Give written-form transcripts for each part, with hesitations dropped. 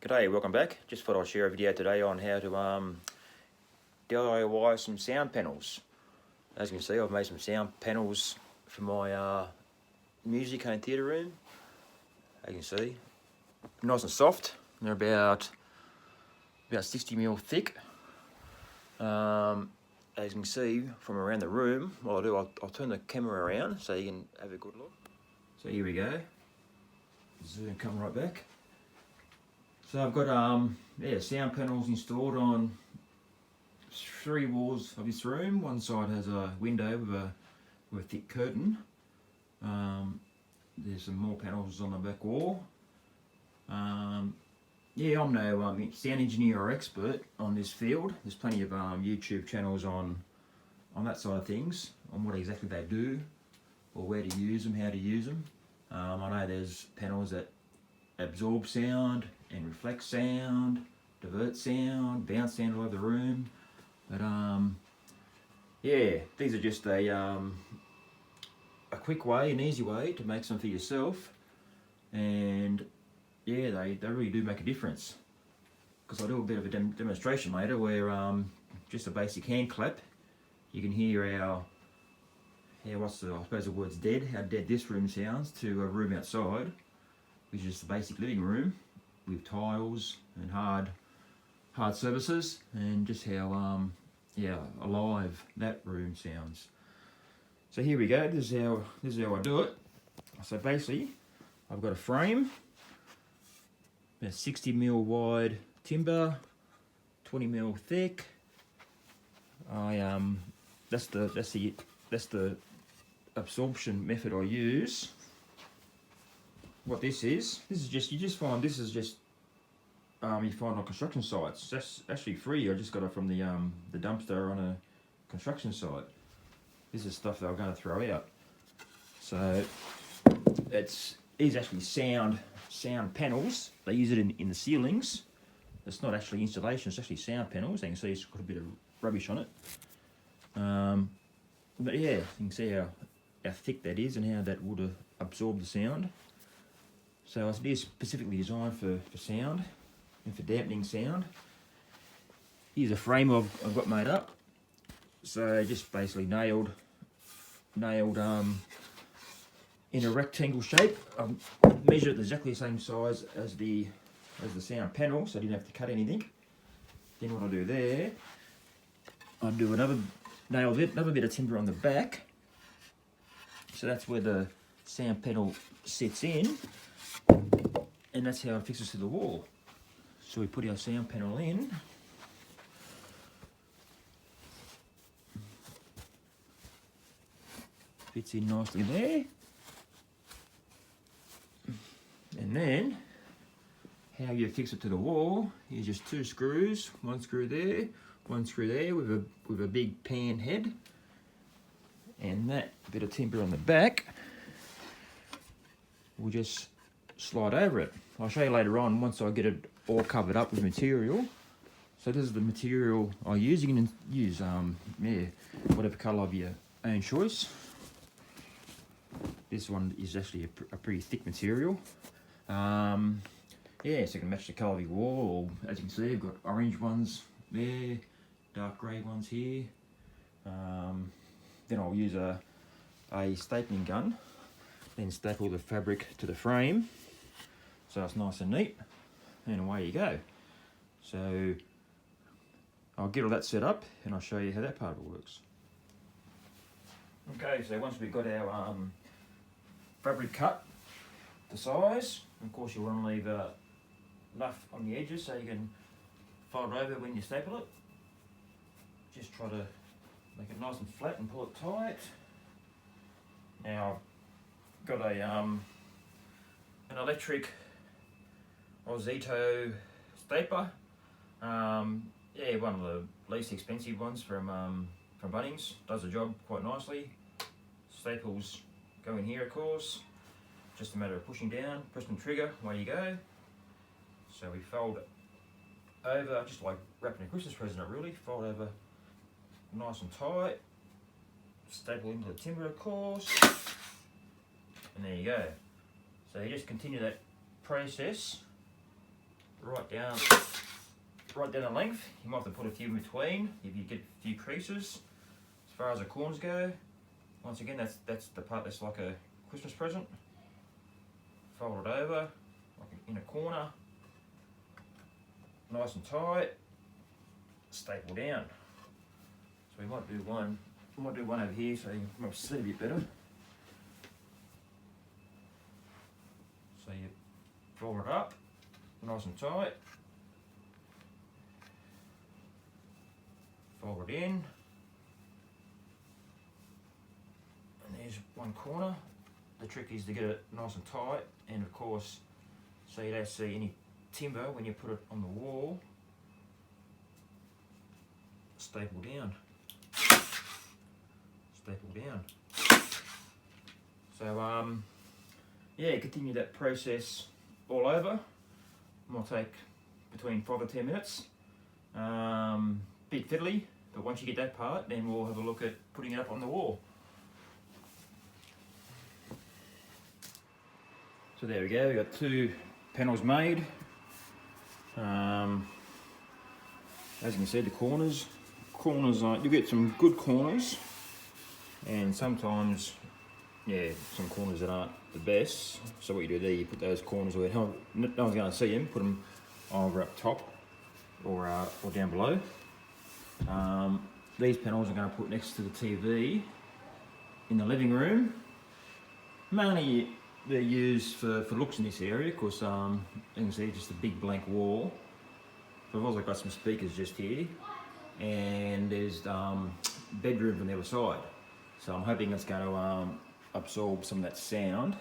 G'day, welcome back. Just thought I'd share a video today on how to DIY some sound panels. As you can see, I've made some sound panels for my music home theatre room. As you can see, nice and soft. They're about 60mm thick. As you can see from around the room, what I'll do, I'll turn the camera around so you can have a good look. So here we go. Zoom, come right back. So I've got sound panels installed on 3 walls of this room. One side has a window with a thick curtain. There's some more panels on the back wall. I'm no sound engineer or expert on this field. There's plenty of YouTube channels on that side of things, on what exactly they do, or where to use them, how to use them. I know there's panels that absorb sound and reflect sound, divert sound, bounce sound all over the room. But these are just a quick way, an easy way to make some for yourself. And yeah, they really do make a difference. Because I'll do a bit of a demonstration later where just a basic hand clap, you can hear I suppose the word's dead, how dead this room sounds to a room outside, which is the basic living room with tiles and hard surfaces, and just how alive that room sounds. So here we go. This is how I do it. So basically, I've got a frame, about 60mm wide timber, 20mm thick. That's the absorption method I use. What this is just, you find on construction sites. That's actually free. I just got it from the dumpster on a construction site. This is stuff that I'm going to throw out. So these actually sound panels. They use it in the ceilings. It's not actually insulation, it's actually sound panels. You can see it's got a bit of rubbish on it. But yeah, you can see how thick that is and how that would absorb the sound. So it is specifically designed for sound and for dampening sound. Here's a frame I've got made up. So just basically nailed in a rectangle shape. I've measured exactly the same size as the sound panel, so I didn't have to cut anything. Then what I'll do there, I'll do another bit of timber on the back. So that's where the sound panel sits in. And that's how it fixes to the wall. So we put our sound panel in. Fits in nicely there. And then, how you fix it to the wall is just 2 screws, 1 screw there, 1 screw there with a big pan head. And that bit of timber on the back will just slide over it. I'll show you later on once I get it all covered up with material. So this is the material I use. You can use whatever colour of your own choice. This one is actually a pretty thick material. So you can match the colour of your wall. Or, as you can see, I've got orange ones there, dark grey ones here. Then I'll use a stapling gun, then staple the fabric to the frame so it's nice and neat, and away you go. So I'll get all that set up and I'll show you how that part of it works. Okay, so once we've got our fabric cut to size, of course you want to leave enough on the edges so you can fold over when you staple it. Just try to make it nice and flat and pull it tight. Now I've got an electric Ozito stapler. One of the least expensive ones from Bunnings. Does the job quite nicely. Staples go in here, of course. Just a matter of pushing down, pressing the trigger, away you go. So we fold over, just like wrapping a Christmas present, really. Fold over nice and tight. Staple into the timber, of course. And there you go. So you just continue that process right down the length. You might have to put a few in between if you get a few creases. As far as the corners go, once again, that's the part that's like a Christmas present. Fold it over, like in a corner, nice and tight, staple down. So we might do one over here so you might see it a bit better. So you fold it up, nice and tight, fold it in, and there's one corner. The trick is to get it nice and tight, and of course, so you don't see any timber when you put it on the wall. Staple down. Staple down. So yeah, continue that process all over. Might take between 5 or 10 minutes. Bit fiddly, but once you get that part, then we'll have a look at putting it up on the wall. So there we go, we've got 2 panels made. As you can see, the corners you get some good corners, and sometimes, yeah, some corners that aren't the best. So what you do there, you put those corners where no one's going to see them. Put them either up top or down below. These panels I'm going to put next to the TV in the living room. Mainly they're used for looks in this area, because you can see just a big blank wall. But I've also got some speakers just here, and there's bedrooms on the other side. So I'm hoping it's going to absorb some of that sound,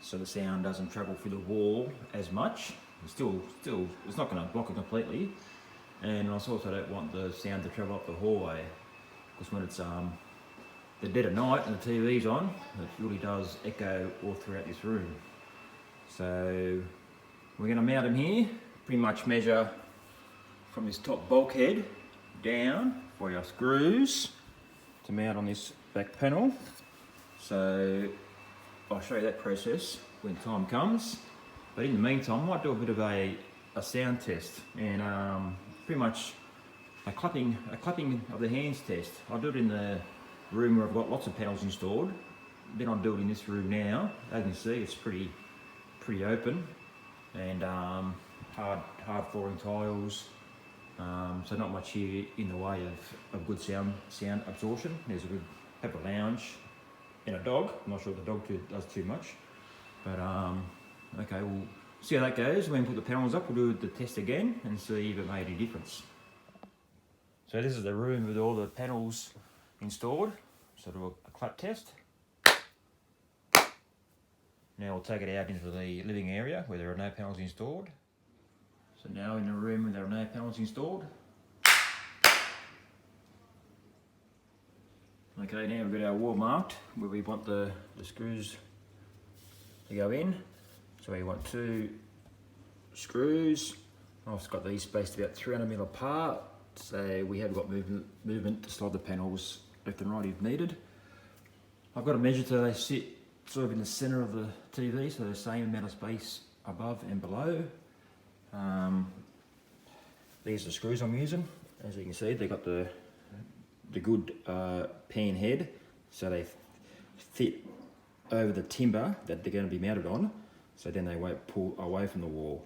so the sound doesn't travel through the wall as much. Still, it's not going to block it completely. And I also don't want the sound to travel up the hallway, because when it's the dead of night and the TV's on, it really does echo all throughout this room. So we're going to mount them here. Pretty much measure from this top bulkhead down for your screws to mount on this back panel. So I'll show you that process when time comes. But in the meantime, I might do a bit of a sound test, and pretty much a clapping of the hands test. I'll do it in the room where I've got lots of panels installed. Then I'll do it in this room now. As you can see, it's pretty open, and hard flooring tiles. So not much here in the way of good sound absorption. There's a good pepper lounge and a dog. I'm not sure if the dog does too much, but okay, we'll see how that goes. When we put the panels up, we'll do the test again and see if it made any difference. So this is the room with all the panels installed. So do a clap test. Now we'll take it out into the living area where there are no panels installed. So now in the room where there are no panels installed. Okay, now we've got our wall marked where we want the screws to go in. So we want 2 screws. I've got these spaced about 300mm apart, so we have got movement to slide the panels left and right if needed. I've got to measure so they sit sort of in the centre of the TV, so the same amount of space above and below. These are the screws I'm using. As you can see, they've got the good pan head, so they fit over the timber that they're going to be mounted on, so then they won't pull away from the wall.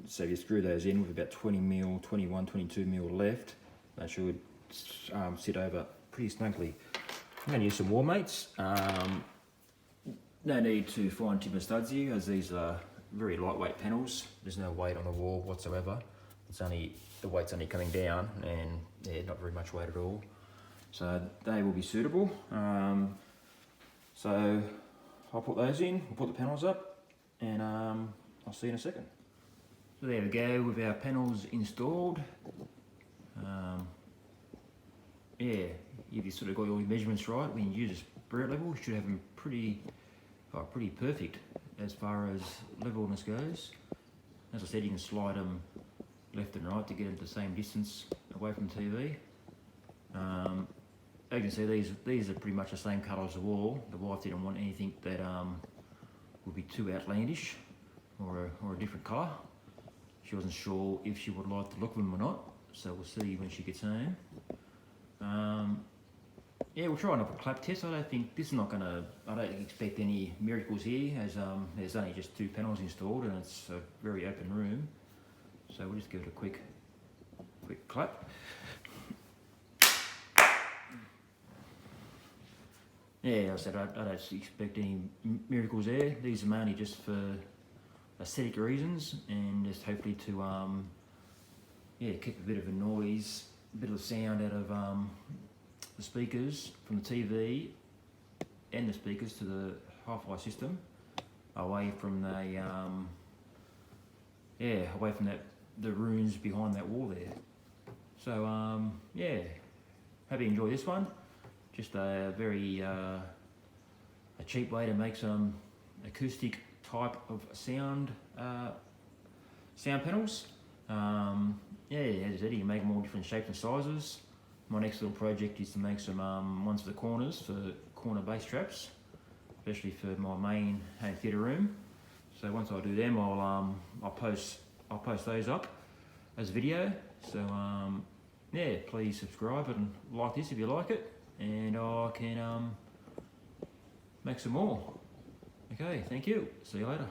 So if you screw those in with about 20mm, 21, 22mm left, they should sit over pretty snugly. I'm going to use some wall mates. No need to find timber studs here, as these are very lightweight panels. There's no weight on the wall whatsoever. It's only, the weight's only coming down, and yeah, not very much weight at all. So they will be suitable. So I'll put those in, we'll put the panels up, and I'll see you in a second. So there we go with our panels installed. Yeah, if you sort of got all your measurements right, when you use a spirit level, you should have them pretty perfect as far as levelness goes. As I said, you can slide them left and right to get them the same distance away from TV. As you can see, these are pretty much the same colour as the wall. The wife didn't want anything that would be too outlandish. or a different colour. She wasn't sure if she would like the look of them or not, so we'll see when she gets home. Yeah, we'll try another clap test. I don't think this is not gonna. I don't expect any miracles here, as there's only just 2 panels installed and it's a very open room. So we'll just give it a quick clap. Yeah, I said I don't expect any miracles there. These are mainly just for aesthetic reasons and just hopefully to yeah, keep a bit of a noise, a bit of sound out of the speakers from the TV and the speakers to the hi-fi system, away from the yeah, away from the ruins behind that wall there. So yeah, hope you enjoy this one. Just a very a cheap way to make some acoustic type of sound panels. Yeah, as I said, you can make them all different shapes and sizes. My next little project is to make some ones for the corners, for corner bass traps, especially for my main home theatre room. So once I do them, I'll post those up as a video. So yeah, please subscribe and like this if you like it, and I can make some more. Okay, thank you. See you later.